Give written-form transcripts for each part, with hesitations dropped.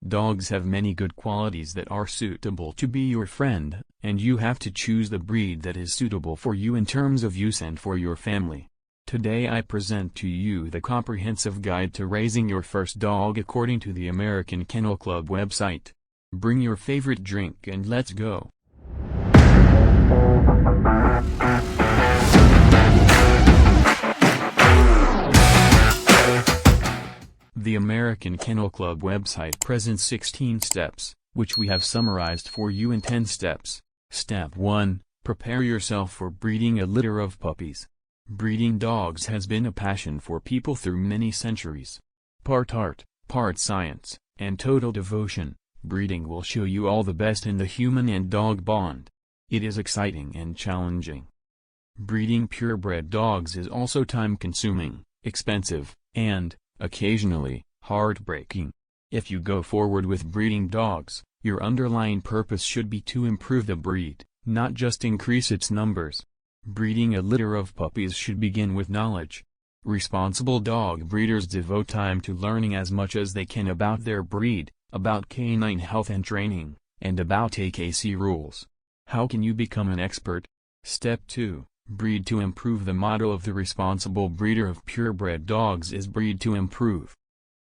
Dogs have many good qualities that are suitable to be your friend, and you have to choose the breed that is suitable for you in terms of use and for your family. Today I present to you the comprehensive guide to raising your first dog according to the American Kennel Club website. Bring your favorite drink and let's go. The American Kennel Club website presents 16 steps, which we have summarized for you in 10 steps. Step 1. Prepare yourself for breeding a litter of puppies. Breeding dogs has been a passion for people through many centuries. Part art, part science, and total devotion, breeding will show you all the best in the human and dog bond. It is exciting and challenging. Breeding purebred dogs is also time-consuming, expensive, and, occasionally, heartbreaking. If you go forward with breeding dogs, your underlying purpose should be to improve the breed, not just increase its numbers. Breeding a litter of puppies should begin with knowledge. Responsible dog breeders devote time to learning as much as they can about their breed, about canine health and training, and about AKC rules. How can you become an expert? Step 2. Breed to improve. The motto of the responsible breeder of purebred dogs is breed to improve.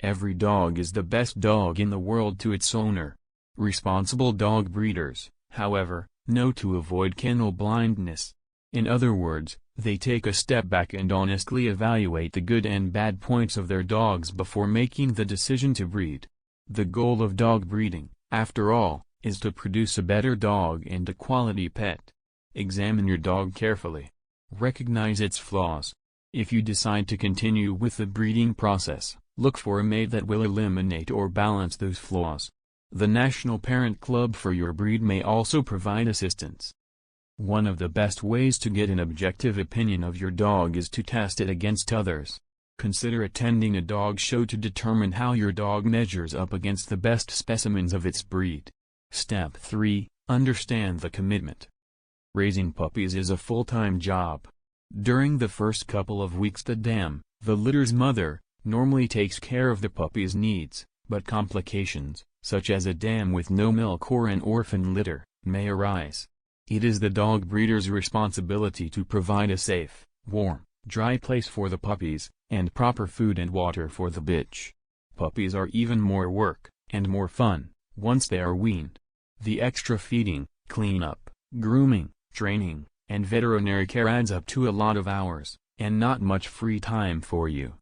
Every dog is the best dog in the world to its owner. Responsible dog breeders, however, know to avoid kennel blindness. In other words, they take a step back and honestly evaluate the good and bad points of their dogs before making the decision to breed. The goal of dog breeding, after all, is to produce a better dog and a quality pet. Examine your dog carefully. Recognize its flaws. If you decide to continue with the breeding process, look for a mate that will eliminate or balance those flaws. The National Parent Club for your breed may also provide assistance. One of the best ways to get an objective opinion of your dog is to test it against others. Consider attending a dog show to determine how your dog measures up against the best specimens of its breed. Step 3. Understand the commitment. Raising puppies is a full-time job. During the first couple of weeks the dam, the litter's mother, normally takes care of the puppy's needs, but complications, such as a dam with no milk or an orphan litter, may arise. It is the dog breeder's responsibility to provide a safe, warm, dry place for the puppies, and proper food and water for the bitch. Puppies are even more work, and more fun, once they are weaned. The extra feeding, cleanup, grooming, training, and veterinary care adds up to a lot of hours, and not much free time for you.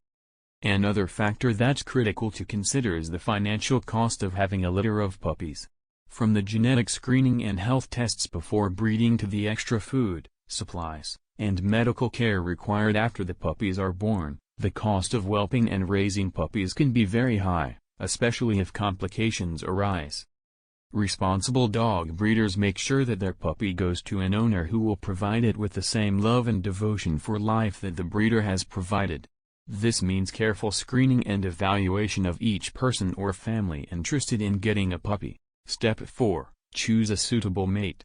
Another factor that's critical to consider is the financial cost of having a litter of puppies. From the genetic screening and health tests before breeding to the extra food, supplies, and medical care required after the puppies are born, the cost of whelping and raising puppies can be very high, especially if complications arise. Responsible dog breeders make sure that their puppy goes to an owner who will provide it with the same love and devotion for life that the breeder has provided. This means careful screening and evaluation of each person or family interested in getting a puppy. Step 4. Choose a suitable mate.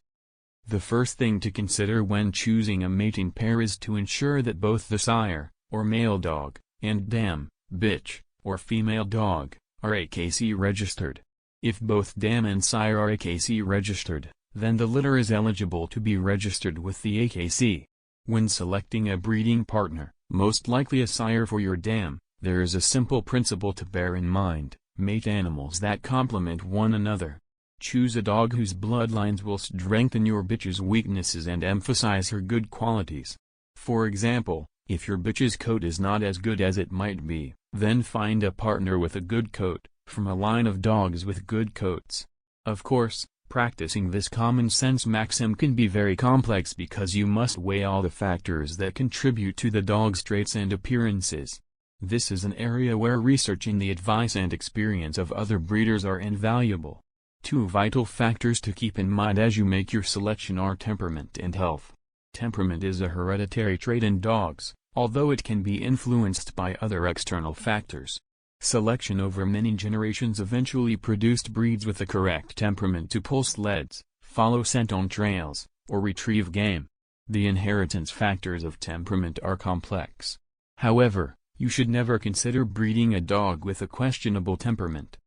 The first thing to consider when choosing a mating pair is to ensure that both the sire, or male dog, and dam, bitch, or female dog, are AKC registered. If both dam and sire are AKC registered, then the litter is eligible to be registered with the AKC. When selecting a breeding partner, most likely a sire for your dam, there is a simple principle to bear in mind: mate animals that complement one another. Choose a dog whose bloodlines will strengthen your bitch's weaknesses and emphasize her good qualities. For example, if your bitch's coat is not as good as it might be, then find a partner with a good coat, from a line of dogs with good coats. Of course, practicing this common sense maxim can be very complex because you must weigh all the factors that contribute to the dog's traits and appearances. This is an area where researching the advice and experience of other breeders are invaluable. Two vital factors to keep in mind as you make your selection are temperament and health. Temperament is a hereditary trait in dogs, although it can be influenced by other external factors. Selection over many generations eventually produced breeds with the correct temperament to pull sleds, follow scent on trails, or retrieve game. The inheritance factors of temperament are complex. However, you should never consider breeding a dog with a questionable temperament.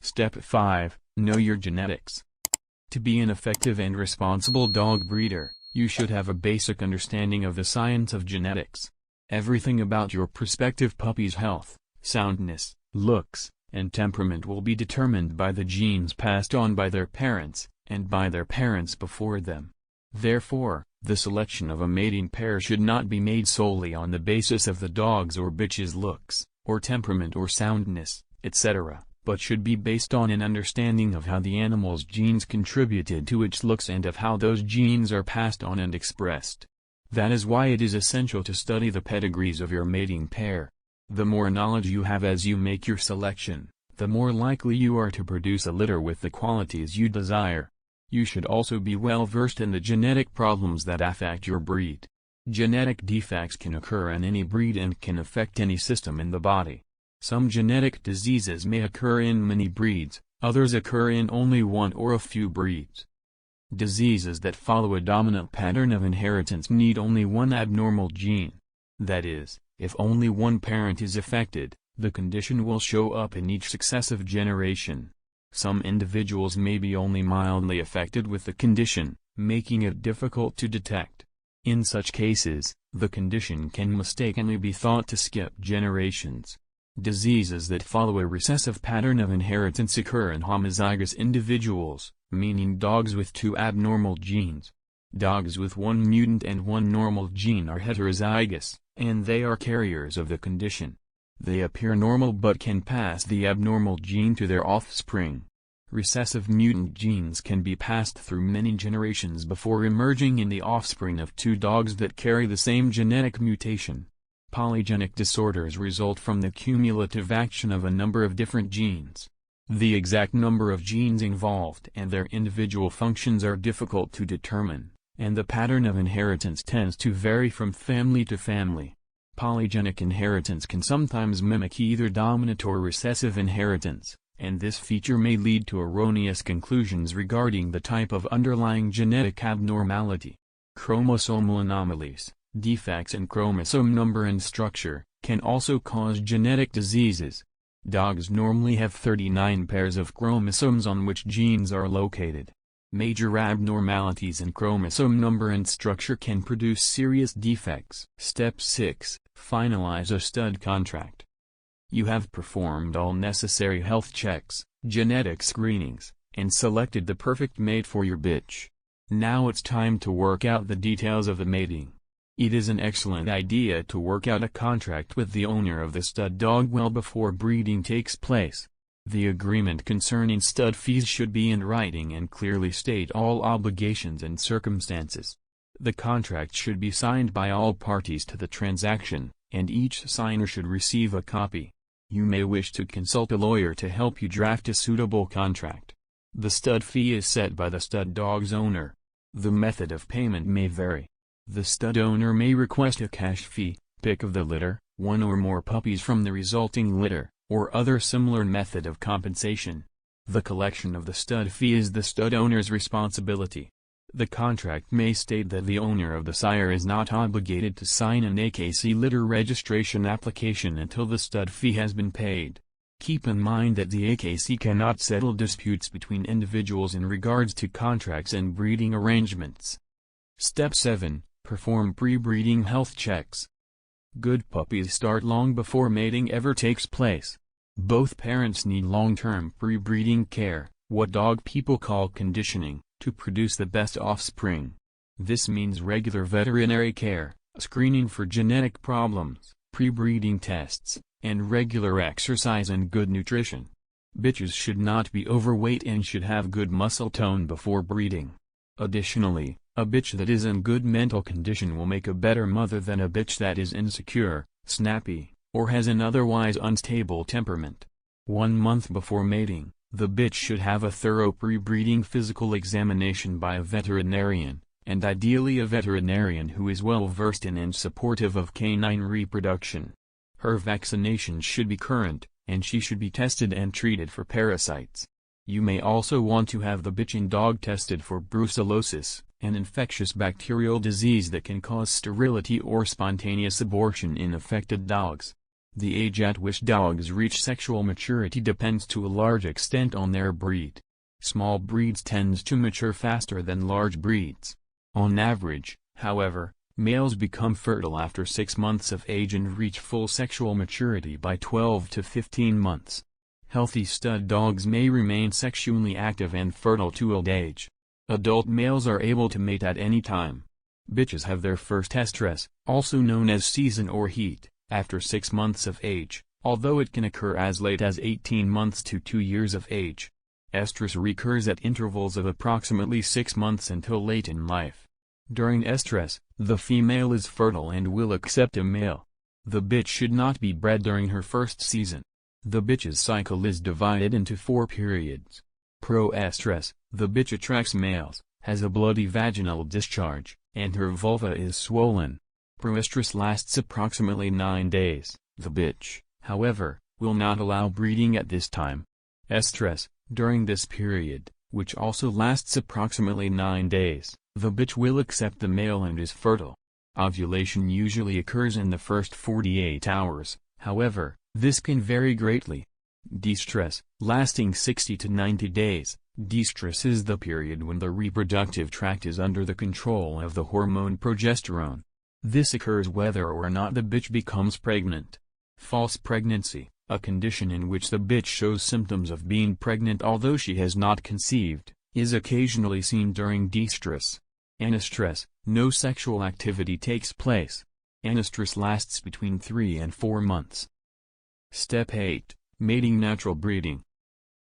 Step 5. Know your genetics. To be an effective and responsible dog breeder, you should have a basic understanding of the science of genetics. Everything about your prospective puppy's health, soundness, looks, and temperament will be determined by the genes passed on by their parents, and by their parents before them. Therefore, the selection of a mating pair should not be made solely on the basis of the dog's or bitch's looks, or temperament or soundness, etc., but should be based on an understanding of how the animal's genes contributed to its looks and of how those genes are passed on and expressed. That is why it is essential to study the pedigrees of your mating pair. The more knowledge you have as you make your selection, the more likely you are to produce a litter with the qualities you desire. You should also be well versed in the genetic problems that affect your breed. Genetic defects can occur in any breed and can affect any system in the body. Some genetic diseases may occur in many breeds, others occur in only one or a few breeds. Diseases that follow a dominant pattern of inheritance need only one abnormal gene. That is, if only one parent is affected, the condition will show up in each successive generation. Some individuals may be only mildly affected with the condition, making it difficult to detect. In such cases, the condition can mistakenly be thought to skip generations. Diseases that follow a recessive pattern of inheritance occur in homozygous individuals, meaning dogs with two abnormal genes. Dogs with one mutant and one normal gene are heterozygous, and they are carriers of the condition. They appear normal but can pass the abnormal gene to their offspring. Recessive mutant genes can be passed through many generations before emerging in the offspring of two dogs that carry the same genetic mutation. Polygenic disorders result from the cumulative action of a number of different genes. The exact number of genes involved and their individual functions are difficult to determine, and the pattern of inheritance tends to vary from family to family. Polygenic inheritance can sometimes mimic either dominant or recessive inheritance, and this feature may lead to erroneous conclusions regarding the type of underlying genetic abnormality. Chromosomal anomalies, defects in chromosome number and structure, can also cause genetic diseases. Dogs normally have 39 pairs of chromosomes on which genes are located. Major abnormalities in chromosome number and structure can produce serious defects. Step 6. Finalize a stud contract. You have performed all necessary health checks, genetic screenings, and selected the perfect mate for your bitch. Now it's time to work out the details of the mating. It is an excellent idea to work out a contract with the owner of the stud dog well before breeding takes place. The agreement concerning stud fees should be in writing and clearly state all obligations and circumstances. The contract should be signed by all parties to the transaction, and each signer should receive a copy. You may wish to consult a lawyer to help you draft a suitable contract. The stud fee is set by the stud dog's owner. The method of payment may vary. The stud owner may request a cash fee, pick of the litter, one or more puppies from the resulting litter, or other similar method of compensation. The collection of the stud fee is the stud owner's responsibility. The contract may state that the owner of the sire is not obligated to sign an AKC litter registration application until the stud fee has been paid. Keep in mind that the AKC cannot settle disputes between individuals in regards to contracts and breeding arrangements. Step 7. Perform pre-breeding health checks. Good puppies start long before mating ever takes place. Both parents need long-term pre-breeding care, what dog people call conditioning, to produce the best offspring. This means regular veterinary care, screening for genetic problems, pre-breeding tests, and regular exercise and good nutrition. Bitches should not be overweight and should have good muscle tone before breeding. Additionally, a bitch that is in good mental condition will make a better mother than a bitch that is insecure, snappy, or has an otherwise unstable temperament. 1 month before mating, the bitch should have a thorough pre-breeding physical examination by a veterinarian, and ideally a veterinarian who is well versed in and supportive of canine reproduction. Her vaccinations should be current, and she should be tested and treated for parasites. You may also want to have the bitch and dog tested for brucellosis, an infectious bacterial disease that can cause sterility or spontaneous abortion in affected dogs. The age at which dogs reach sexual maturity depends to a large extent on their breed. Small breeds tend to mature faster than large breeds. On average, however, males become fertile after 6 months of age and reach full sexual maturity by 12 to 15 months. Healthy stud dogs may remain sexually active and fertile to old age. Adult males are able to mate at any time. Bitches have their first estrus, also known as season or heat, after 6 months of age, although it can occur as late as 18 months to 2 years of age. Estrus recurs at intervals of approximately 6 months until late in life. During estrus, the female is fertile and will accept a male. The bitch should not be bred during her first season. The bitch's cycle is divided into 4 periods. Pro-estrus, the bitch attracts males, has a bloody vaginal discharge, and her vulva is swollen. Pro-estrus lasts approximately 9 days. The bitch, however, will not allow breeding at this time. Estrus, during this period, which also lasts approximately 9 days, the bitch will accept the male and is fertile. Ovulation usually occurs in the first 48 hours, however, this can vary greatly. Destress, lasting 60 to 90 days. Destress is the period when the reproductive tract is under the control of the hormone progesterone. This occurs whether or not the bitch becomes pregnant. False pregnancy, a condition in which the bitch shows symptoms of being pregnant although she has not conceived, is occasionally seen during destress. Anestrus, no sexual activity takes place. Anestrus lasts between 3 and 4 months. Step 8. Mating. Natural breeding.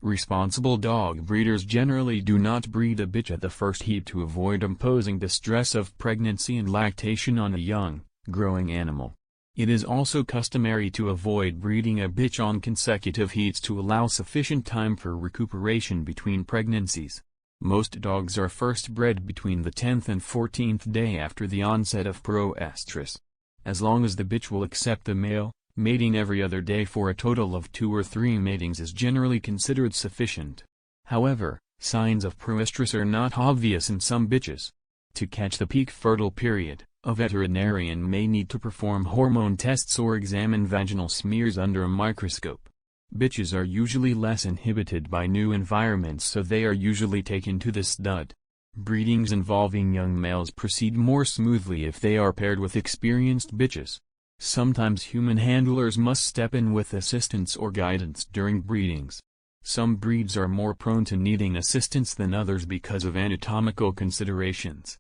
Responsible dog breeders generally do not breed a bitch at the first heat to avoid imposing the stress of pregnancy and lactation on a young, growing animal. It is also customary to avoid breeding a bitch on consecutive heats to allow sufficient time for recuperation between pregnancies. Most dogs are first bred between the 10th and 14th day after the onset of pro-estrus. As long as the bitch will accept the male, mating every other day for a total of 2 or 3 matings is generally considered sufficient. However, signs of pro-estrus are not obvious in some bitches. To catch the peak fertile period, a veterinarian may need to perform hormone tests or examine vaginal smears under a microscope. Bitches are usually less inhibited by new environments, so they are usually taken to the stud. Breedings involving young males proceed more smoothly if they are paired with experienced bitches. Sometimes human handlers must step in with assistance or guidance during breedings. Some breeds are more prone to needing assistance than others because of anatomical considerations.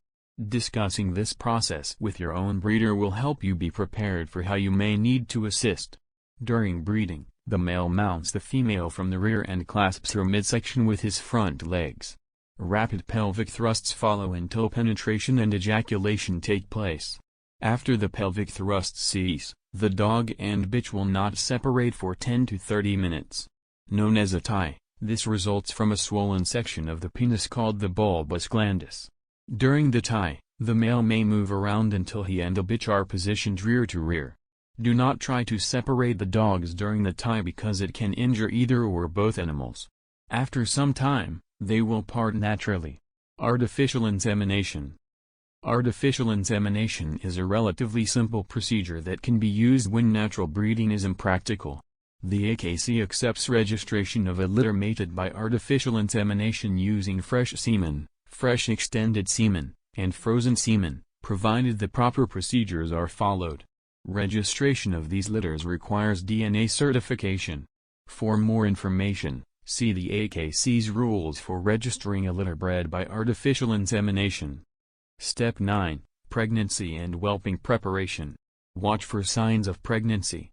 Discussing this process with your own breeder will help you be prepared for how you may need to assist. During breeding, the male mounts the female from the rear and clasps her midsection with his front legs. Rapid pelvic thrusts follow until penetration and ejaculation take place. After the pelvic thrusts cease, the dog and bitch will not separate for 10 to 30 minutes. Known as a tie, this results from a swollen section of the penis called the bulbus glandis. During the tie, the male may move around until he and the bitch are positioned rear to rear. Do not try to separate the dogs during the tie because it can injure either or both animals. After some time, they will part naturally. Artificial insemination. Artificial insemination is a relatively simple procedure that can be used when natural breeding is impractical. The AKC accepts registration of a litter mated by artificial insemination using fresh semen, fresh extended semen, and frozen semen, provided the proper procedures are followed. Registration of these litters requires DNA certification. For more information, see the AKC's rules for registering a litter bred by artificial insemination. Step 9. Pregnancy and whelping preparation. Watch for signs of pregnancy.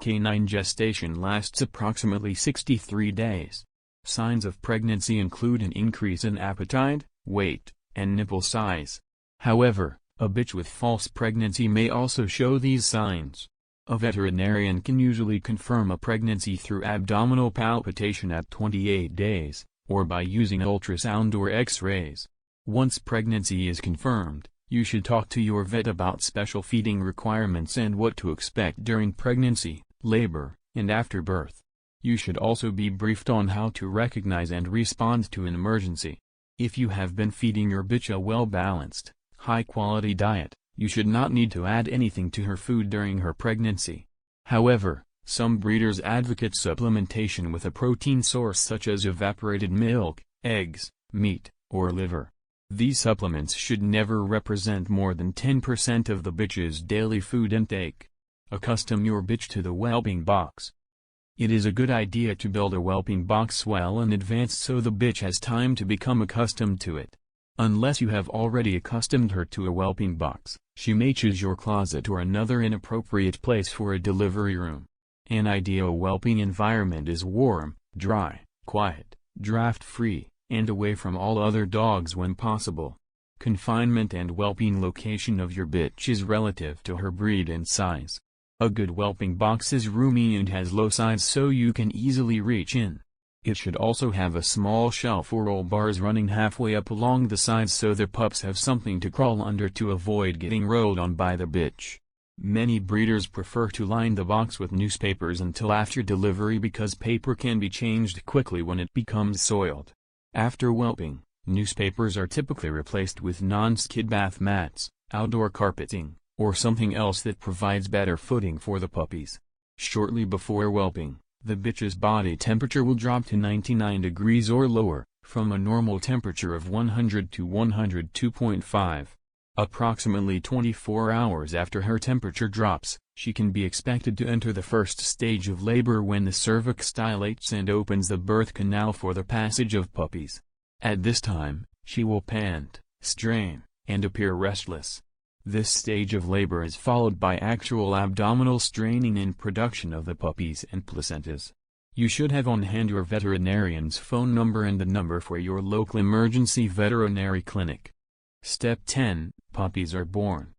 Canine gestation lasts approximately 63 days. Signs of pregnancy include an increase in appetite, weight, and nipple size. However, a bitch with false pregnancy may also show these signs. A veterinarian can usually confirm a pregnancy through abdominal palpitation at 28 days, or by using ultrasound or X-rays. Once pregnancy is confirmed, you should talk to your vet about special feeding requirements and what to expect during pregnancy, labor, and after birth. You should also be briefed on how to recognize and respond to an emergency. If you have been feeding your bitch a well-balanced, high-quality diet, you should not need to add anything to her food during her pregnancy. However, some breeders advocate supplementation with a protein source such as evaporated milk, eggs, meat, or liver. These supplements should never represent more than 10% of the bitch's daily food intake. Accustom your bitch to the whelping box. It is a good idea to build a whelping box well in advance so the bitch has time to become accustomed to it. Unless you have already accustomed her to a whelping box, she may choose your closet or another inappropriate place for a delivery room. An ideal whelping environment is warm, dry, quiet, draft-free, and away from all other dogs when possible. Confinement and whelping location of your bitch is relative to her breed and size. A good whelping box is roomy and has low sides so you can easily reach in. It should also have a small shelf or roll bars running halfway up along the sides so the pups have something to crawl under to avoid getting rolled on by the bitch. Many breeders prefer to line the box with newspapers until after delivery because paper can be changed quickly when it becomes soiled. After whelping, newspapers are typically replaced with non-skid bath mats, outdoor carpeting, or something else that provides better footing for the puppies. Shortly before whelping, the bitch's body temperature will drop to 99 degrees or lower, from a normal temperature of 100 to 102.5. Approximately 24 hours after her temperature drops, she can be expected to enter the first stage of labor when the cervix dilates and opens the birth canal for the passage of puppies. At this time, she will pant, strain, and appear restless. This stage of labor is followed by actual abdominal straining and production of the puppies and placentas. You should have on hand your veterinarian's phone number and the number for your local emergency veterinary clinic. Step 10. Puppies are born.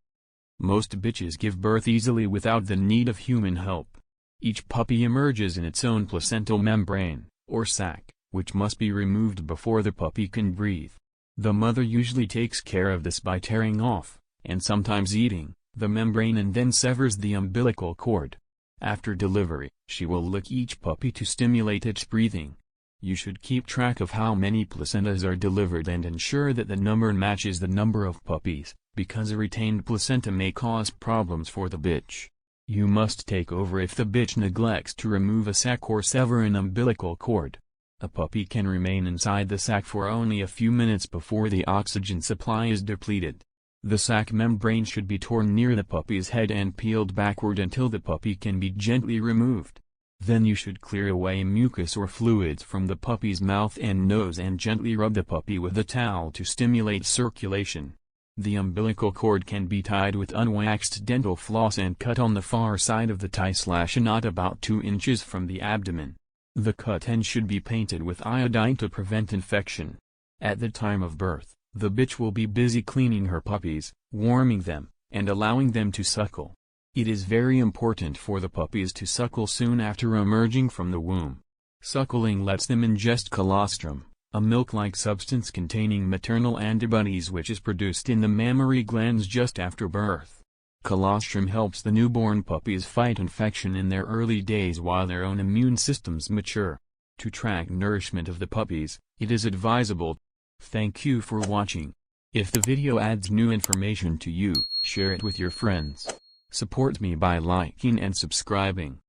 Most bitches give birth easily without the need of human help. Each puppy emerges in its own placental membrane, or sac, which must be removed before the puppy can breathe. The mother usually takes care of this by tearing off, and sometimes eating, the membrane and then severs the umbilical cord. After delivery, she will lick each puppy to stimulate its breathing. You should keep track of how many placentas are delivered and ensure that the number matches the number of puppies, because a retained placenta may cause problems for the bitch. You must take over if the bitch neglects to remove a sac or sever an umbilical cord. A puppy can remain inside the sac for only a few minutes before the oxygen supply is depleted. The sac membrane should be torn near the puppy's head and peeled backward until the puppy can be gently removed. Then you should clear away mucus or fluids from the puppy's mouth and nose and gently rub the puppy with a towel to stimulate circulation. The umbilical cord can be tied with unwaxed dental floss and cut on the far side of the tie/a knot about 2 inches from the abdomen. The cut end should be painted with iodine to prevent infection. At the time of birth, the bitch will be busy cleaning her puppies, warming them, and allowing them to suckle. It is very important for the puppies to suckle soon after emerging from the womb. Suckling lets them ingest colostrum, a milk-like substance containing maternal antibodies which is produced in the mammary glands just after birth. Colostrum helps the newborn puppies fight infection in their early days while their own immune systems mature. To track nourishment of the puppies, it is advisable. Thank you for watching. If the video adds new information to you, share it with your friends. Support me by liking and subscribing.